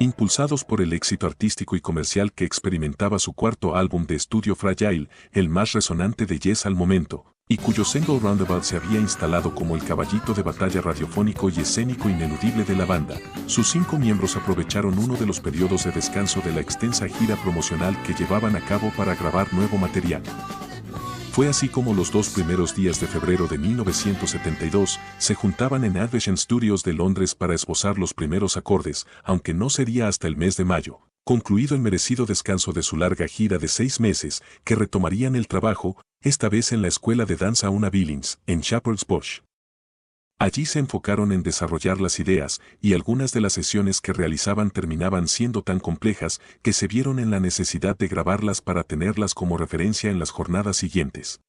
Impulsados por el éxito artístico y comercial que experimentaba su cuarto álbum de estudio Fragile, el más resonante de Yes al momento, y cuyo single Roundabout se había instalado como el caballito de batalla radiofónico y escénico ineludible de la banda, sus 5 miembros aprovecharon uno de los periodos de descanso de la extensa gira promocional que llevaban a cabo para grabar nuevo material. Fue así como los 2 primeros días de febrero de 1972 se juntaban en Advent Studios de Londres para esbozar los primeros acordes, aunque no sería hasta el mes de mayo, concluido el merecido descanso de su larga gira de 6 meses, que retomarían el trabajo, esta vez en la escuela de danza Una Billings, en Shepherd's Bush. Allí se enfocaron en desarrollar las ideas, y algunas de las sesiones que realizaban terminaban siendo tan complejas que se vieron en la necesidad de grabarlas para tenerlas como referencia en las jornadas siguientes.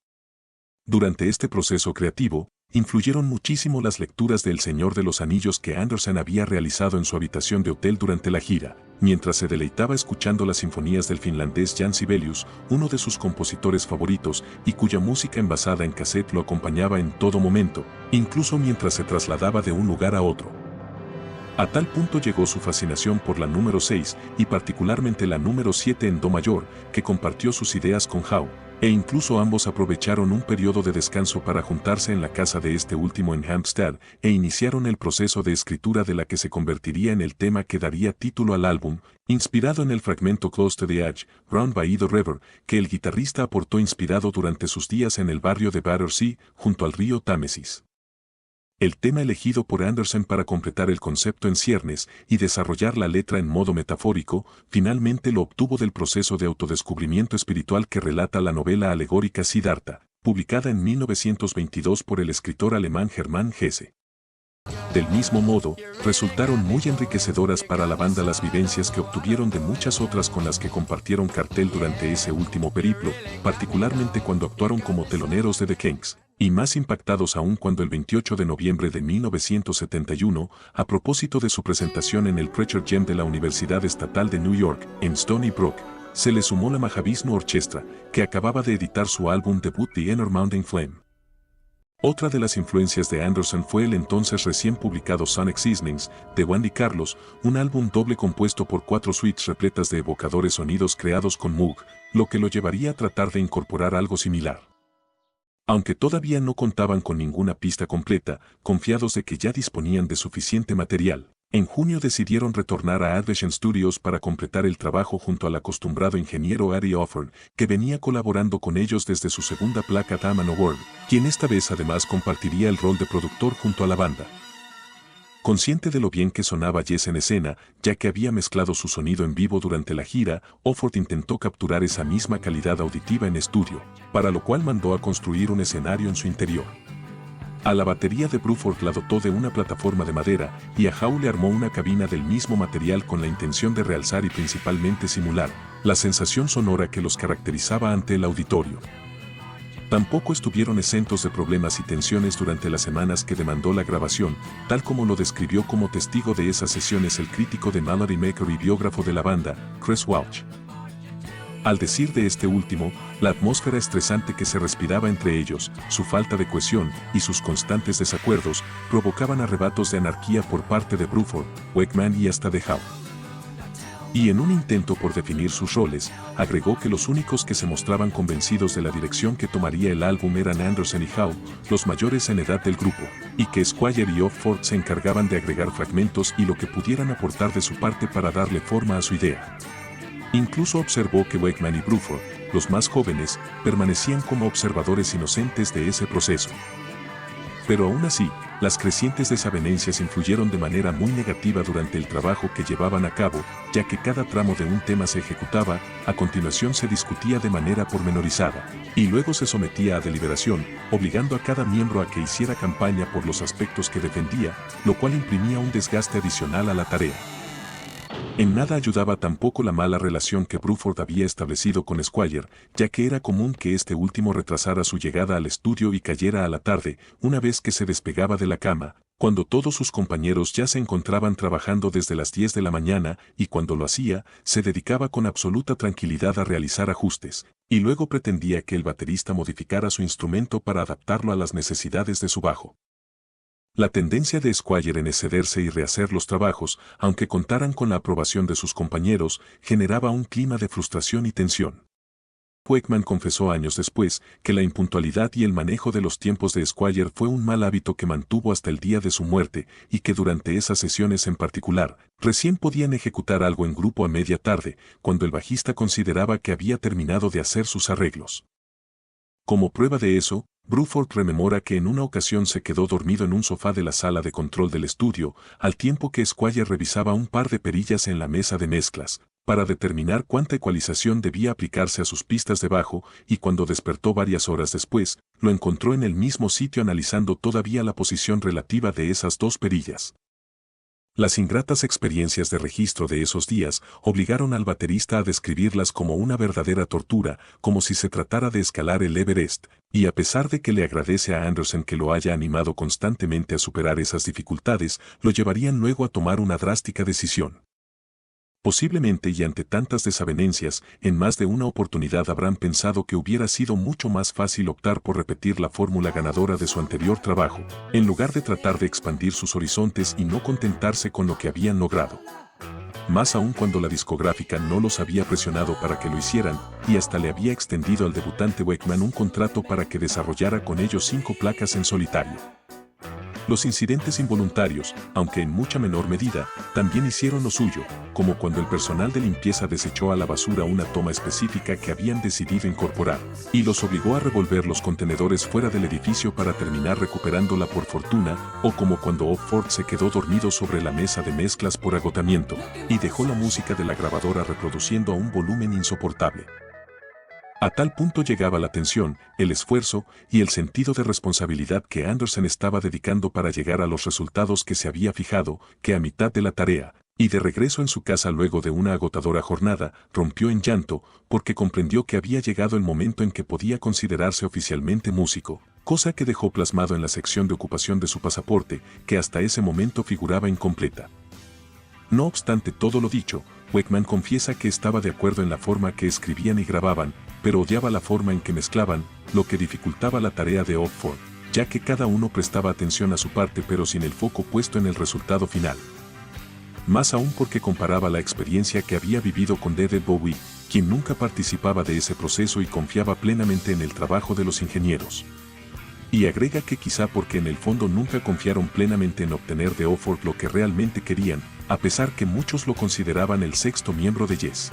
Durante este proceso creativo, influyeron muchísimo las lecturas de El Señor de los Anillos que Anderson había realizado en su habitación de hotel durante la gira, mientras se deleitaba escuchando las sinfonías del finlandés Jan Sibelius, uno de sus compositores favoritos y cuya música envasada en cassette lo acompañaba en todo momento, incluso mientras se trasladaba de un lugar a otro. A tal punto llegó su fascinación por la número 6 y particularmente la número 7 en Do mayor, que compartió sus ideas con Howe, e incluso ambos aprovecharon un periodo de descanso para juntarse en la casa de este último en Hampstead e iniciaron el proceso de escritura de la que se convertiría en el tema que daría título al álbum, inspirado en el fragmento Close to the Edge, Round by the River, que el guitarrista aportó inspirado durante sus días en el barrio de Battersea, junto al río Támesis. El tema elegido por Anderson para completar el concepto en ciernes y desarrollar la letra en modo metafórico, finalmente lo obtuvo del proceso de autodescubrimiento espiritual que relata la novela alegórica Siddhartha, publicada en 1922 por el escritor alemán Hermann Hesse. Del mismo modo, resultaron muy enriquecedoras para la banda las vivencias que obtuvieron de muchas otras con las que compartieron cartel durante ese último periplo, particularmente cuando actuaron como teloneros de The Kinks, y más impactados aún cuando el 28 de noviembre de 1971, a propósito de su presentación en el Preacher Jam de la Universidad Estatal de New York, en Stony Brook, se le sumó la Mahavishnu Orchestra, que acababa de editar su álbum debut The Inner Mountain Flame. Otra de las influencias de Anderson fue el entonces recién publicado Sonic Seasonings, de Wandy Carlos, un álbum doble compuesto por 4 suites repletas de evocadores sonidos creados con Moog, lo que lo llevaría a tratar de incorporar algo similar. Aunque todavía no contaban con ninguna pista completa, confiados de que ya disponían de suficiente material, en junio decidieron retornar a Advent Studios para completar el trabajo junto al acostumbrado ingeniero Ari Offern, que venía colaborando con ellos desde su segunda placa Time and a World, quien esta vez además compartiría el rol de productor junto a la banda. Consciente de lo bien que sonaba Yes en escena, ya que había mezclado su sonido en vivo durante la gira, Offord intentó capturar esa misma calidad auditiva en estudio, para lo cual mandó a construir un escenario en su interior. A la batería de Bruford la dotó de una plataforma de madera y a Howe le armó una cabina del mismo material con la intención de realzar y principalmente simular la sensación sonora que los caracterizaba ante el auditorio. Tampoco estuvieron exentos de problemas y tensiones durante las semanas que demandó la grabación, tal como lo describió como testigo de esas sesiones el crítico de Melody Maker y biógrafo de la banda, Chris Welch. Al decir de este último, la atmósfera estresante que se respiraba entre ellos, su falta de cohesión y sus constantes desacuerdos provocaban arrebatos de anarquía por parte de Bruford, Wakeman y hasta de Howe. Y en un intento por definir sus roles, agregó que los únicos que se mostraban convencidos de la dirección que tomaría el álbum eran Anderson y Howe, los mayores en edad del grupo, y que Squire y Offord se encargaban de agregar fragmentos y lo que pudieran aportar de su parte para darle forma a su idea. Incluso observó que Wakeman y Bruford, los más jóvenes, permanecían como observadores inocentes de ese proceso. Pero aún así, las crecientes desavenencias influyeron de manera muy negativa durante el trabajo que llevaban a cabo, ya que cada tramo de un tema se ejecutaba, a continuación se discutía de manera pormenorizada, y luego se sometía a deliberación, obligando a cada miembro a que hiciera campaña por los aspectos que defendía, lo cual imprimía un desgaste adicional a la tarea. En nada ayudaba tampoco la mala relación que Bruford había establecido con Squire, ya que era común que este último retrasara su llegada al estudio y cayera a la tarde, una vez que se despegaba de la cama, Cuando todos sus compañeros ya se encontraban trabajando desde las 10 de la mañana y cuando lo hacía, se dedicaba con absoluta tranquilidad a realizar ajustes, y luego pretendía que el baterista modificara su instrumento para adaptarlo a las necesidades de su bajo. La tendencia de Squire en excederse y rehacer los trabajos, aunque contaran con la aprobación de sus compañeros, generaba un clima de frustración y tensión. Wakeman confesó años después que la impuntualidad y el manejo de los tiempos de Squire fue un mal hábito que mantuvo hasta el día de su muerte y que durante esas sesiones en particular, recién podían ejecutar algo en grupo a media tarde, cuando el bajista consideraba que había terminado de hacer sus arreglos. Como prueba de eso, Bruford rememora que en una ocasión se quedó dormido en un sofá de la sala de control del estudio, al tiempo que Squire revisaba un par de perillas en la mesa de mezclas, para determinar cuánta ecualización debía aplicarse a sus pistas de bajo, y cuando despertó varias horas después, lo encontró en el mismo sitio analizando todavía la posición relativa de esas dos perillas. Las ingratas experiencias de registro de esos días obligaron al baterista a describirlas como una verdadera tortura, como si se tratara de escalar el Everest, y a pesar de que le agradece a Anderson que lo haya animado constantemente a superar esas dificultades, lo llevarían luego a tomar una drástica decisión. Posiblemente y ante tantas desavenencias, en más de una oportunidad habrán pensado que hubiera sido mucho más fácil optar por repetir la fórmula ganadora de su anterior trabajo, en lugar de tratar de expandir sus horizontes y no contentarse con lo que habían logrado. Más aún cuando la discográfica no los había presionado para que lo hicieran, y hasta le había extendido al debutante Wakeman un contrato para que desarrollara con ellos 5 placas en solitario. Los incidentes involuntarios, aunque en mucha menor medida, también hicieron lo suyo, como cuando el personal de limpieza desechó a la basura una toma específica que habían decidido incorporar, y los obligó a revolver los contenedores fuera del edificio para terminar recuperándola por fortuna, o como cuando Opford se quedó dormido sobre la mesa de mezclas por agotamiento, y dejó la música de la grabadora reproduciendo a un volumen insoportable. A tal punto llegaba la tensión, el esfuerzo y el sentido de responsabilidad que Anderson estaba dedicando para llegar a los resultados que se había fijado, que a mitad de la tarea, y de regreso en su casa luego de una agotadora jornada, rompió en llanto, porque comprendió que había llegado el momento en que podía considerarse oficialmente músico, cosa que dejó plasmado en la sección de ocupación de su pasaporte, que hasta ese momento figuraba incompleta. No obstante todo lo dicho, Wakeman confiesa que estaba de acuerdo en la forma que escribían y grababan, pero odiaba la forma en que mezclaban, lo que dificultaba la tarea de Opford, ya que cada uno prestaba atención a su parte pero sin el foco puesto en el resultado final. Más aún porque comparaba la experiencia que había vivido con David Bowie, quien nunca participaba de ese proceso y confiaba plenamente en el trabajo de los ingenieros. Y agrega que quizá porque en el fondo nunca confiaron plenamente en obtener de Opford lo que realmente querían, a pesar que muchos lo consideraban el sexto miembro de Yes.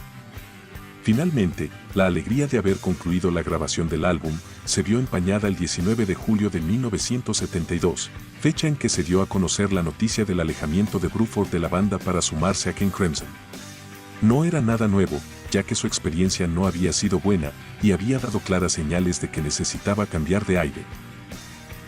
Finalmente, la alegría de haber concluido la grabación del álbum se vio empañada el 19 de julio de 1972, fecha en que se dio a conocer la noticia del alejamiento de Bruford de la banda para sumarse a King Crimson. No era nada nuevo, ya que su experiencia no había sido buena y había dado claras señales de que necesitaba cambiar de aire.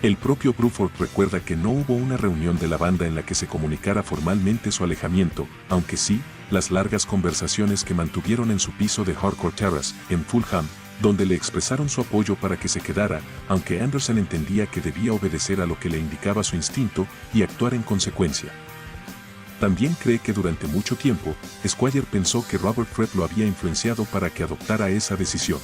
El propio Bruford recuerda que no hubo una reunión de la banda en la que se comunicara formalmente su alejamiento, aunque sí, las largas conversaciones que mantuvieron en su piso de Hardcore Terrace, en Fulham, donde le expresaron su apoyo para que se quedara, aunque Anderson entendía que debía obedecer a lo que le indicaba su instinto y actuar en consecuencia. También cree que durante mucho tiempo, Squire pensó que Robert Fripp lo había influenciado para que adoptara esa decisión.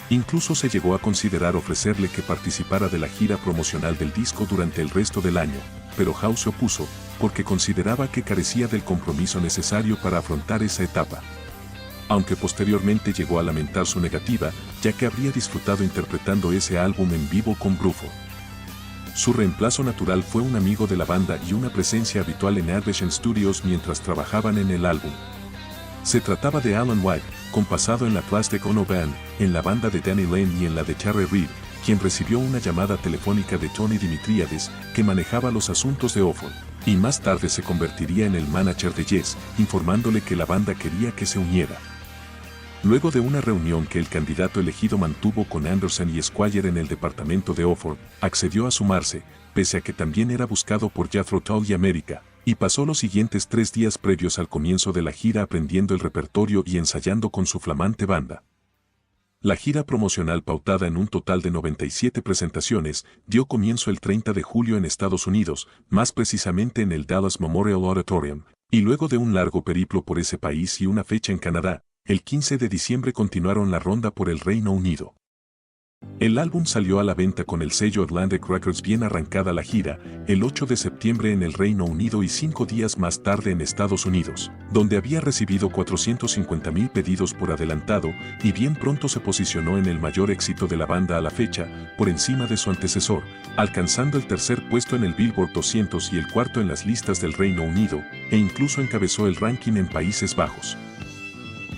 Incluso se llegó a considerar ofrecerle que participara de la gira promocional del disco durante el resto del año, pero Howe se opuso, porque consideraba que carecía del compromiso necesario para afrontar esa etapa. Aunque posteriormente llegó a lamentar su negativa, ya que habría disfrutado interpretando ese álbum en vivo con Bruford. Su reemplazo natural fue un amigo de la banda y una presencia habitual en Advation Studios mientras trabajaban en el álbum. Se trataba de Alan White, con pasado en la Plastic Ono Band, en la banda de Danny Lane y en la de Terry Reid, quien recibió una llamada telefónica de Tony Dimitriades, que manejaba los asuntos de Opford, y más tarde se convertiría en el manager de Yes, informándole que la banda quería que se uniera. Luego de una reunión que el candidato elegido mantuvo con Anderson y Squire en el departamento de Opford, accedió a sumarse, pese a que también era buscado por Jethro Tull y América, y pasó los siguientes 3 días previos al comienzo de la gira aprendiendo el repertorio y ensayando con su flamante banda. La gira promocional pautada en un total de 97 presentaciones dio comienzo el 30 de julio en Estados Unidos, más precisamente en el Dallas Memorial Auditorium, y luego de un largo periplo por ese país y una fecha en Canadá, el 15 de diciembre continuaron la ronda por el Reino Unido. El álbum salió a la venta con el sello Atlantic Records bien arrancada la gira, el 8 de septiembre en el Reino Unido y 5 días más tarde en Estados Unidos, donde había recibido 450,000 pedidos por adelantado y bien pronto se posicionó en el mayor éxito de la banda a la fecha, por encima de su antecesor, alcanzando el tercer puesto en el Billboard 200 y el cuarto en las listas del Reino Unido, e incluso encabezó el ranking en Países Bajos.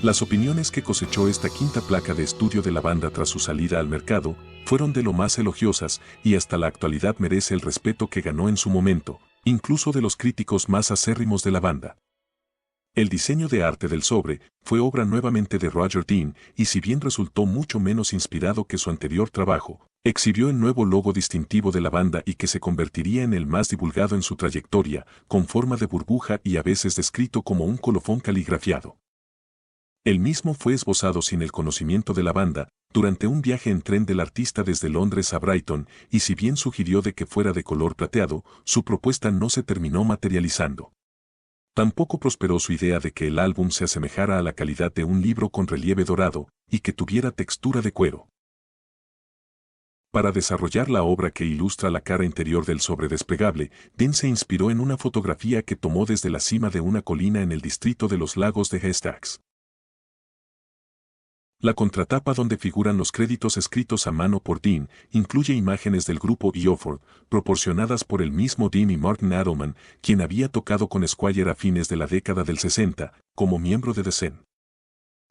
Las opiniones que cosechó esta quinta placa de estudio de la banda tras su salida al mercado fueron de lo más elogiosas y hasta la actualidad merece el respeto que ganó en su momento, incluso de los críticos más acérrimos de la banda. El diseño de arte del sobre fue obra nuevamente de Roger Dean y si bien resultó mucho menos inspirado que su anterior trabajo, exhibió el nuevo logo distintivo de la banda y que se convertiría en el más divulgado en su trayectoria, con forma de burbuja y a veces descrito como un colofón caligrafiado. El mismo fue esbozado sin el conocimiento de la banda, durante un viaje en tren del artista desde Londres a Brighton, y si bien sugirió de que fuera de color plateado, su propuesta no se terminó materializando. Tampoco prosperó su idea de que el álbum se asemejara a la calidad de un libro con relieve dorado, y que tuviera textura de cuero. Para desarrollar la obra que ilustra la cara interior del sobre desplegable, Dean se inspiró en una fotografía que tomó desde la cima de una colina en el distrito de los Lagos de Hastings. La contratapa donde figuran los créditos escritos a mano por Dean incluye imágenes del grupo Eoford, proporcionadas por el mismo Dean y Martin Adelman, quien había tocado con Squire a fines de la década del 60, como miembro de The Zen.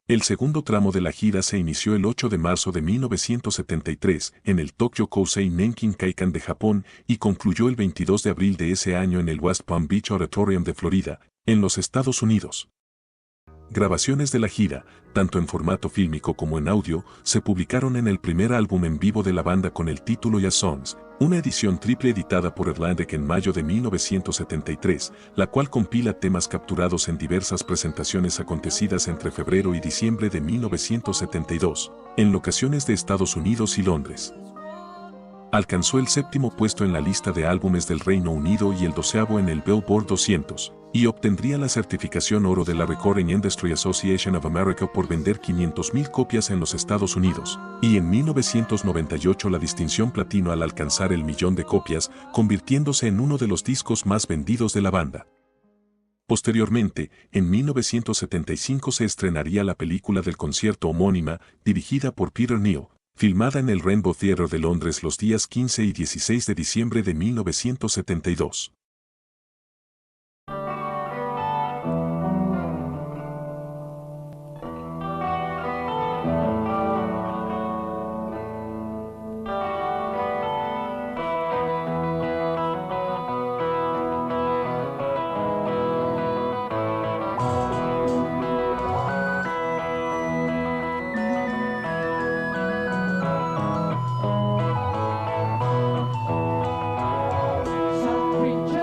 El segundo tramo de la gira se inició el 8 de marzo de 1973 en el Tokyo Kousei Nenkin Kaikan de Japón y concluyó el 22 de abril de ese año en el West Palm Beach Auditorium de Florida, en los Estados Unidos. Grabaciones de la gira, tanto en formato fílmico como en audio, se publicaron en el primer álbum en vivo de la banda con el título Ya Songs, una edición triple editada por Atlantic en mayo de 1973, la cual compila temas capturados en diversas presentaciones acontecidas entre febrero y diciembre de 1972, en locaciones de Estados Unidos y Londres. Alcanzó el séptimo puesto en la lista de álbumes del Reino Unido y el 12º en el Billboard 200, y obtendría la certificación oro de la Recording Industry Association of America por vender 500,000 copias en los Estados Unidos, y en 1998 la distinción platino al alcanzar el 1,000,000 de copias, convirtiéndose en uno de los discos más vendidos de la banda. Posteriormente, en 1975 se estrenaría la película del concierto homónima, dirigida por Peter Neal, filmada en el Rainbow Theatre de Londres los días 15 y 16 de diciembre de 1972. Some creature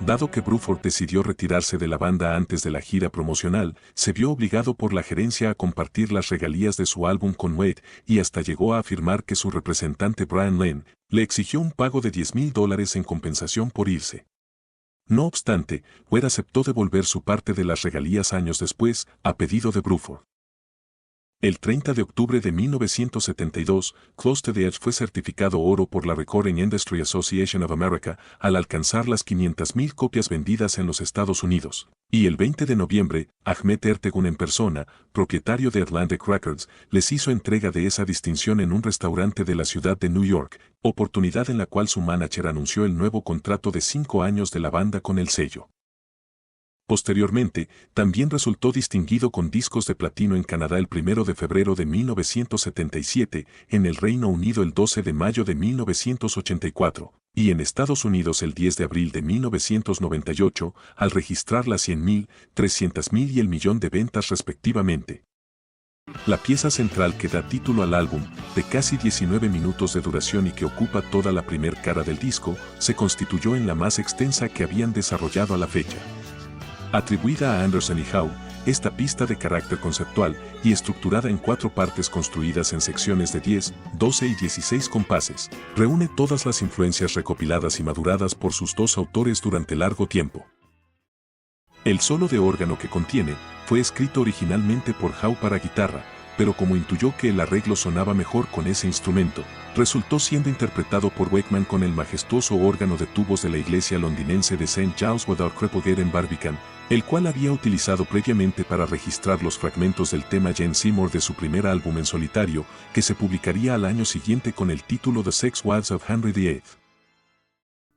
Dado que Bruford decidió retirarse de la banda antes de la gira promocional, se vio obligado por la gerencia a compartir las regalías de su álbum con Wade y hasta llegó a afirmar que su representante Brian Lane le exigió un pago de $10,000 en compensación por irse. No obstante, Wade aceptó devolver su parte de las regalías años después, a pedido de Bruford. El 30 de octubre de 1972, Close to the Edge fue certificado oro por la Recording Industry Association of America al alcanzar las 500,000 copias vendidas en los Estados Unidos. Y el 20 de noviembre, Ahmet Ertegun en persona, propietario de Atlantic Records, les hizo entrega de esa distinción en un restaurante de la ciudad de New York, oportunidad en la cual su manager anunció el nuevo contrato de 5 años de la banda con el sello. Posteriormente, también resultó distinguido con discos de platino en Canadá el 1 de febrero de 1977, en el Reino Unido el 12 de mayo de 1984, y en Estados Unidos el 10 de abril de 1998, al registrar las 100,000, 300,000 y el millón de ventas respectivamente. La pieza central que da título al álbum, de casi 19 minutos de duración y que ocupa toda la primer cara del disco, se constituyó en la más extensa que habían desarrollado a la fecha. Atribuida a Anderson y Howe, esta pista de carácter conceptual y estructurada en 4 partes construidas en secciones de 10, 12 y 16 compases, reúne todas las influencias recopiladas y maduradas por sus 2 autores durante largo tiempo. El solo de órgano que contiene fue escrito originalmente por Howe para guitarra, pero como intuyó que el arreglo sonaba mejor con ese instrumento, resultó siendo interpretado por Wakeman con el majestuoso órgano de tubos de la iglesia londinense de St. Giles Without Cripplegate en Barbican, el cual había utilizado previamente para registrar los fragmentos del tema Jane Seymour de su primer álbum en solitario, que se publicaría al año siguiente con el título The Sex Wives of Henry VIII.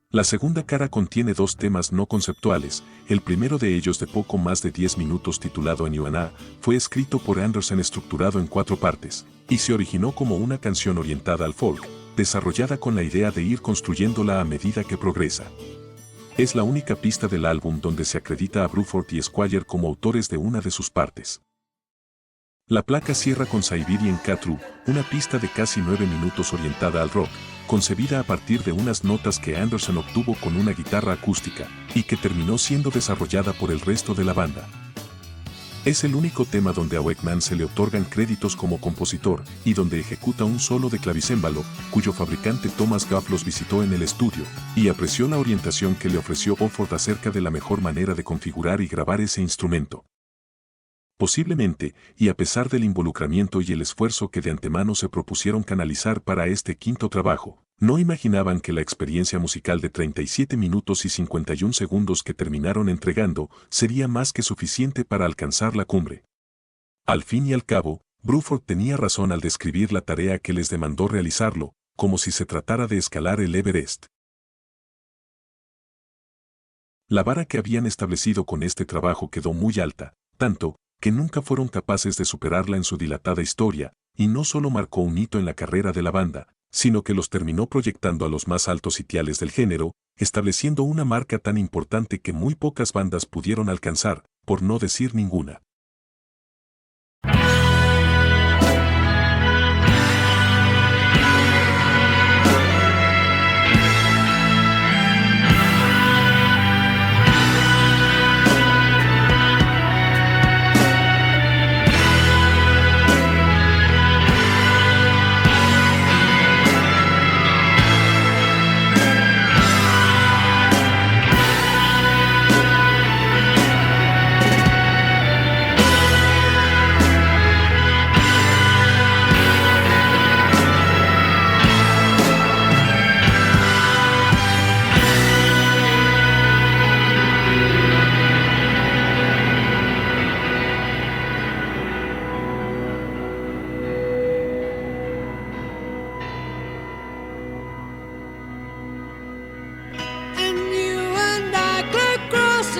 La segunda cara contiene 2 temas no conceptuales, el primero de ellos de poco más de 10 minutos titulado En U&A, fue escrito por Anderson estructurado en 4 partes, y se originó como una canción orientada al folk, desarrollada con la idea de ir construyéndola a medida que progresa. Es la única pista del álbum donde se acredita a Bruford y Squire como autores de una de sus partes. La placa cierra con Siberian Catru, una pista de casi 9 minutos orientada al rock, concebida a partir de unas notas que Anderson obtuvo con una guitarra acústica, y que terminó siendo desarrollada por el resto de la banda. Es el único tema donde a Wakeman se le otorgan créditos como compositor, y donde ejecuta un solo de clavicémbalo, cuyo fabricante Thomas Goff los visitó en el estudio, y apreció la orientación que le ofreció Bruford acerca de la mejor manera de configurar y grabar ese instrumento. Posiblemente, y a pesar del involucramiento y el esfuerzo que de antemano se propusieron canalizar para este quinto trabajo, no imaginaban que la experiencia musical de 37 minutos y 51 segundos que terminaron entregando sería más que suficiente para alcanzar la cumbre. Al fin y al cabo, Bruford tenía razón al describir la tarea que les demandó realizarlo, como si se tratara de escalar el Everest. La vara que habían establecido con este trabajo quedó muy alta, tanto que nunca fueron capaces de superarla en su dilatada historia, y no solo marcó un hito en la carrera de la banda, sino que los terminó proyectando a los más altos sitiales del género, estableciendo una marca tan importante que muy pocas bandas pudieron alcanzar, por no decir ninguna.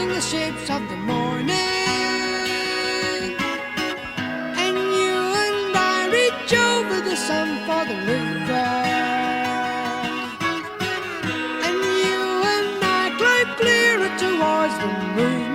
The shapes of the morning, and you and I reach over the sun for the river, and you and I glide clearer towards the moon.